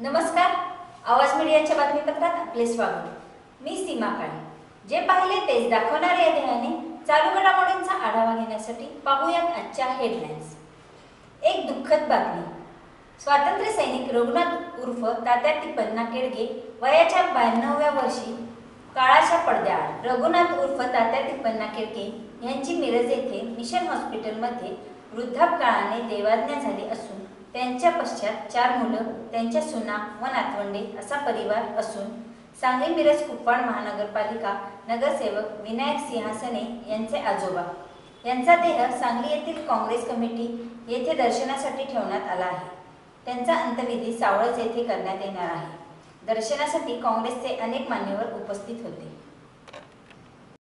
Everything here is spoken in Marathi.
नमस्कार. आवाज मीडियाच्या बातमीपत्रात आपले स्वागत. मी सीमा काळे. जे पाहिले तेच दाखवणारे या ध्येयाने चालू घडामोडींचा आढावा घेण्यासाठी पाहूयात आजच्या हेडलाईन्स. एक दुःखद बातमी. स्वातंत्र्य सैनिक रघुनाथ उर्फ तात्या टिपण्णा केडगे वयाच्या 92व्या वर्षी काळाच्या पडद्याआड. रघुनाथ उर्फ तात्या टिपण्णा केडगे यांची मिरज येथे मिशन हॉस्पिटलमध्ये वृद्धापकाळाने देवाज्ञा झाली असून त्यांच्या पश्चात 4 मुलं, त्यांच्या सुना व नातवंडे असा परिवार असून सांगली मिरज कुपवाड महानगरपालिका नगरसेवक विनायक सिंहासने यांचे आजोबा यांचा देह सांगली येथील काँग्रेस कमिटी येथे दर्शनासाठी ठेवण्यात आला आहे. त्यांचा अंत्यविधी सावळज येथे करण्यात येणार आहे. दर्शनासाठी काँग्रेसचे अनेक मान्यवर उपस्थित होते.